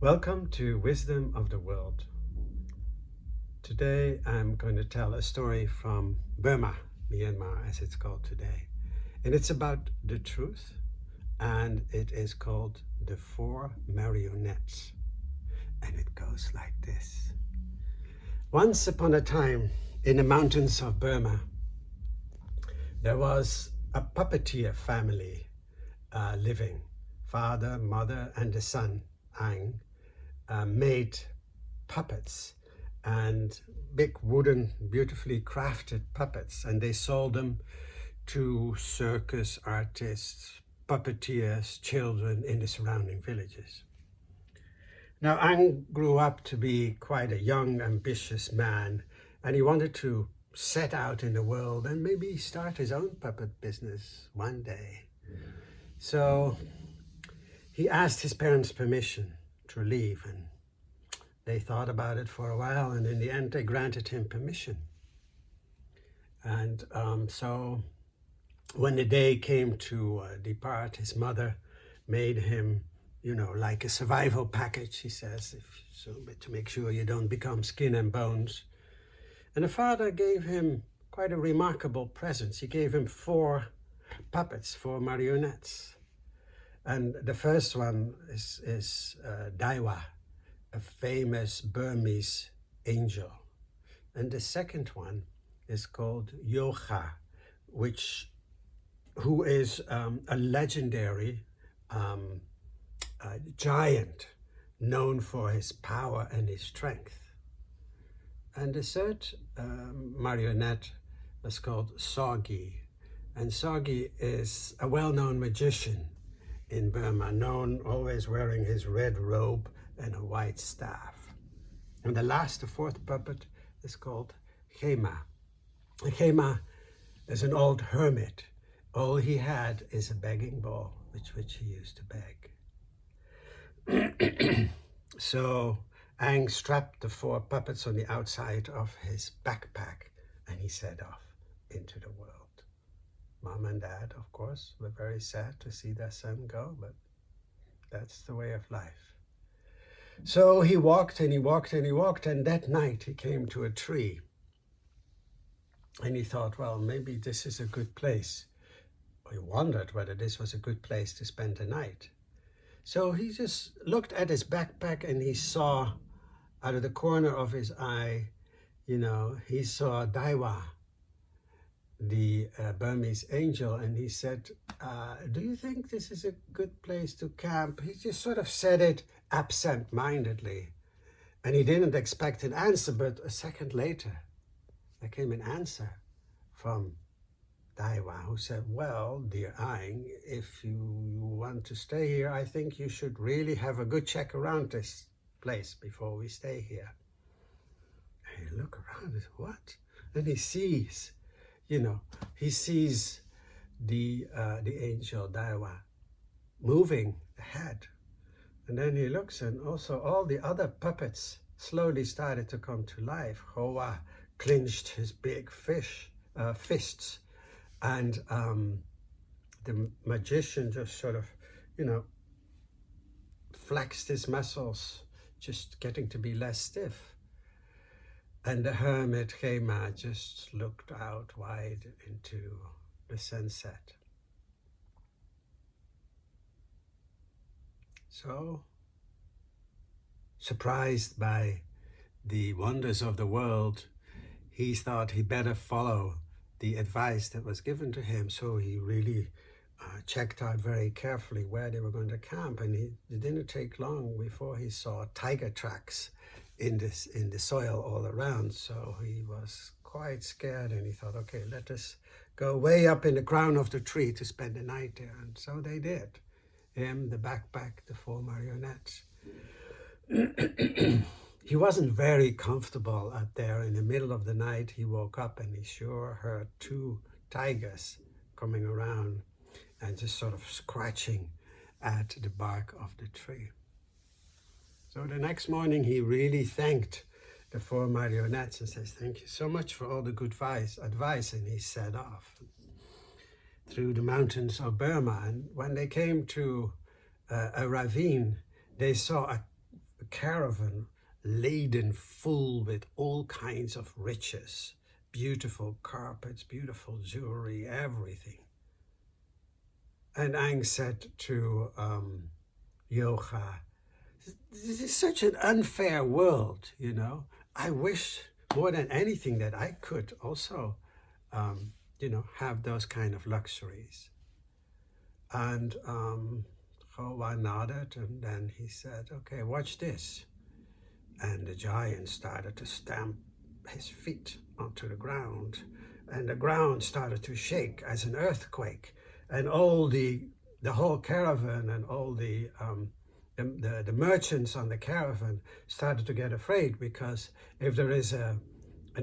Welcome to Wisdom of the World. Today I'm going to tell a story from Burma, Myanmar as it's called today. And it's about the truth, and it is called the Four Marionettes. And it goes like this. Once upon a time, in the mountains of Burma, there was a puppeteer family living. Father, mother, and the son, Ang, made puppets and big wooden, beautifully crafted puppets, and they sold them to circus artists, puppeteers, children in the surrounding villages. Now, Ang grew up to be quite a young, ambitious man, and he wanted to set out in the world and maybe start his own puppet business one day. So he asked his parents' permission to leave, and they thought about it for a while, and in the end they granted him permission. And so when the day came to depart, his mother made him, like a survival package, he says, to make sure you don't become skin and bones. And the father gave him quite a remarkable present. He gave him 4 puppets, 4 marionettes. And the first one is Daiwa, a famous Burmese angel. And the second one is called Yocha, who is a legendary giant known for his power and his strength. And the third marionette was called Sogi. And Sogi is a well-known magician in Burma, known always wearing his red robe and a white staff. And the 4th puppet is called Khema. Khema is an old hermit. All he had is a begging bowl, which he used to beg. So Ang strapped the 4 puppets on the outside of his backpack, and he set off into the world. Mom and Dad, of course, were very sad to see their son go, but that's the way of life. So he walked and he walked and he walked, and that night he came to a tree. And he thought, well, maybe this is a good place. He wondered whether this was a good place to spend the night. So he just looked at his backpack, and he saw out of the corner of his eye, he saw Daiwa, the Burmese angel, and he said, do you think this is a good place to camp? He just sort of said it absent-mindedly, and he didn't expect an answer, but a second later there came an answer from Daiwa, who said, well, dear Ang, if you want to stay here, I think you should really have a good check around this place before we stay here. And he looked around and said, what? And he sees the angel Daiwa moving ahead. And then he looks, and also all the other puppets slowly started to come to life. Hoa clenched his big fists, and the magician just sort of, flexed his muscles, just getting to be less stiff. And the hermit Khema just looked out wide into the sunset. So, surprised by the wonders of the world, he thought he better follow the advice that was given to him. So he really checked out very carefully where they were going to camp, and it didn't take long before he saw tiger tracks in the soil all around. So he was quite scared, and he thought, okay, let us go way up in the crown of the tree to spend the night there. And so they did. Him, the backpack, the 4 marionettes. He wasn't very comfortable up there. In the middle of the night, he woke up and he sure heard 2 tigers coming around and just sort of scratching at the bark of the tree. So the next morning, he really thanked the 4 marionettes and says, thank you so much for all the good advice. And he set off through the mountains of Burma. And when they came to a ravine, they saw a caravan laden full with all kinds of riches, beautiful carpets, beautiful jewelry, everything. And Aang said to Yoga, this is such an unfair world, you know. I wish more than anything that I could also, have those kind of luxuries. And Chowa nodded, and then he said, okay, watch this. And the giant started to stamp his feet onto the ground, and the ground started to shake as an earthquake, and all the whole caravan and all the merchants on the caravan started to get afraid, because if there is an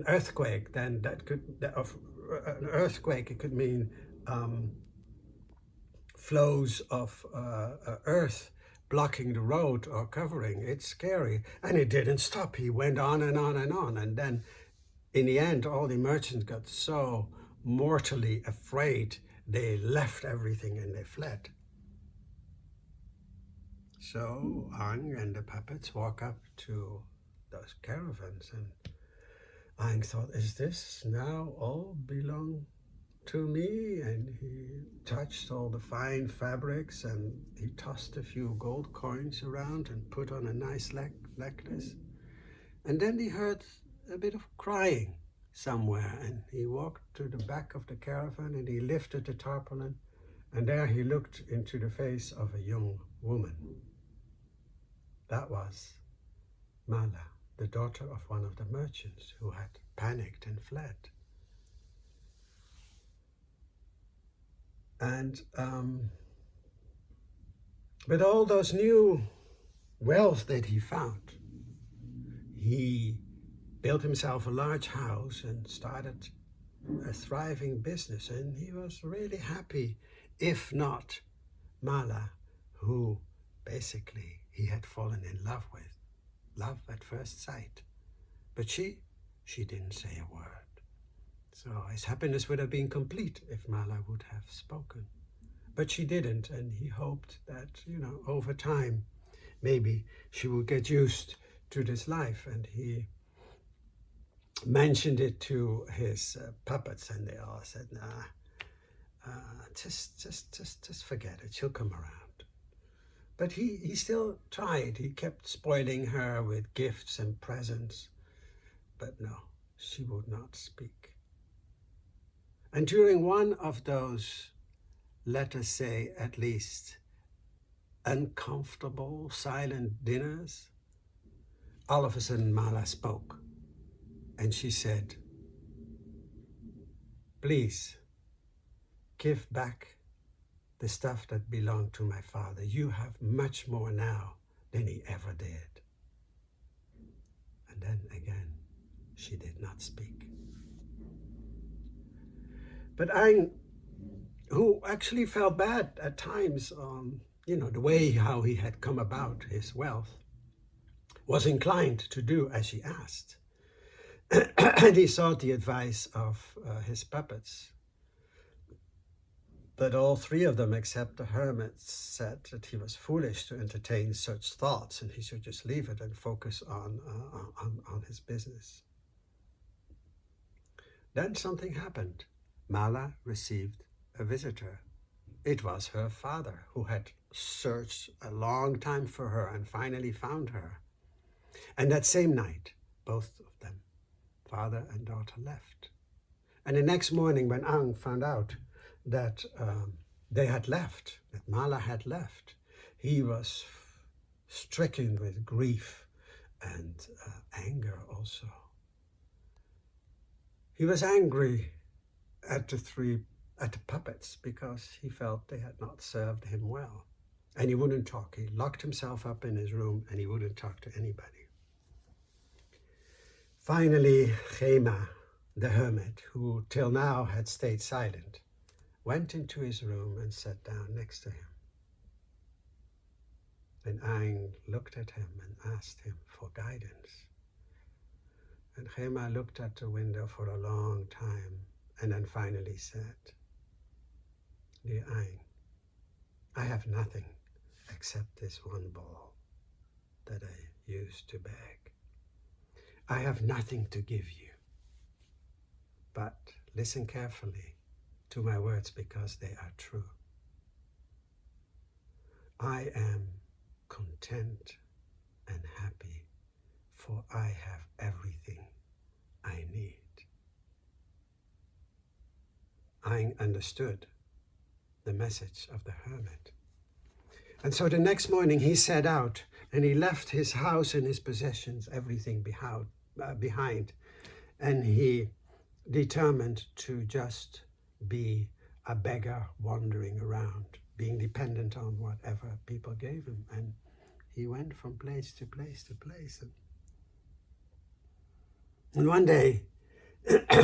earthquake, then an earthquake, it could mean flows of earth blocking the road or covering. It's scary. And it didn't stop. He went on and on and on. And then in the end, all the merchants got so mortally afraid, they left everything and they fled. So Aang and the puppets walk up to those caravans, and Aang thought, is this now all belong to me? And he touched all the fine fabrics, and he tossed a few gold coins around and put on a nice necklace. And then he heard a bit of crying somewhere, and he walked to the back of the caravan and he lifted the tarpaulin, and there he looked into the face of a young woman. That was Mala, the daughter of one of the merchants who had panicked and fled. And with all those new wealth that he found, he built himself a large house and started a thriving business, and he was really happy, if not Mala, who basically he had fallen in love with, love at first sight. But she didn't say a word. So his happiness would have been complete if Mala would have spoken. But she didn't, and he hoped that, over time, maybe she would get used to this life. And he mentioned it to his puppets, and they all said, nah, just forget it, she'll come around. But he still tried. He kept spoiling her with gifts and presents. But no, she would not speak. And during one of those, let us say at least, uncomfortable, silent dinners, all of a sudden Mala spoke. And she said, please, give back the stuff that belonged to my father. You have much more now than he ever did. And then again, she did not speak. But Aang, who actually felt bad at times on, the way how he had come about his wealth, was inclined to do as she asked. And he sought the advice of his puppets. But all three of them, except the hermit, said that he was foolish to entertain such thoughts, and he should just leave it and focus on his business. Then something happened. Mala received a visitor. It was her father, who had searched a long time for her and finally found her. And that same night, both of them, father and daughter, left. And the next morning, when Aang found out that they had left, that Mala had left, he was stricken with grief and anger also. He was angry at the puppets, because he felt they had not served him well. And he wouldn't talk. He locked himself up in his room and he wouldn't talk to anybody. Finally, Khema, the hermit, who till now had stayed silent, went into his room and sat down next to him. And Aang looked at him and asked him for guidance. And Khema looked at the window for a long time and then finally said, dear Aang, I have nothing except this one ball that I used to beg. I have nothing to give you, but listen carefully to my words because they are true. I am content and happy, for I have everything I need. I understood the message of the hermit. And so the next morning he set out and he left his house and his possessions, everything behind. And he determined to just be a beggar wandering around, being dependent on whatever people gave him. And he went from place to place to place. And one day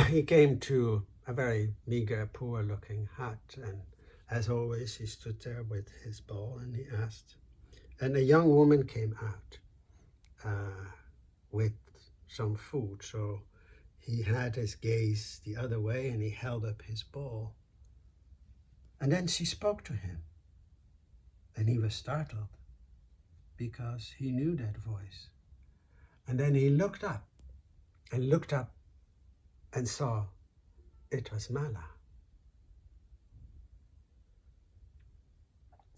he came to a very meager, poor-looking hut, and as always, he stood there with his bowl and he asked. And a young woman came out with some food. So he had his gaze the other way and he held up his bowl. And then she spoke to him. And he was startled because he knew that voice. And then he looked up and saw it was Mala.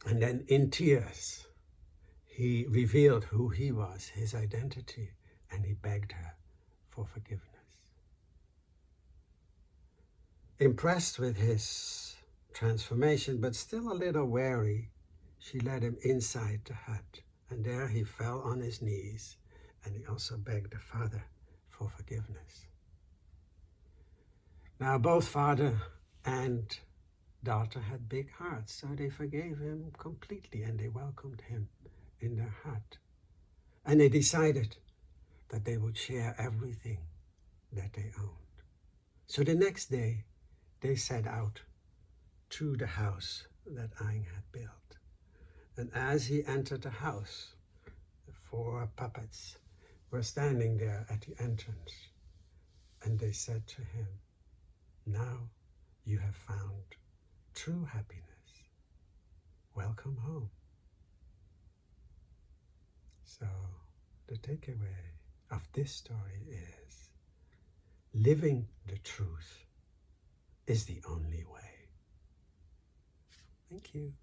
And then in tears, he revealed who he was, his identity, and he begged her for forgiveness. Impressed with his transformation, but still a little wary, she led him inside the hut, and there he fell on his knees, and he also begged the father for forgiveness. Now both father and daughter had big hearts, so they forgave him completely and they welcomed him in their hut. And they decided that they would share everything that they owned. So the next day, they set out to the house that Aang had built. And as he entered the house, the 4 puppets were standing there at the entrance. And they said to him, "Now you have found true happiness. Welcome home." So the takeaway of this story is living the truth is the only way. Thank you.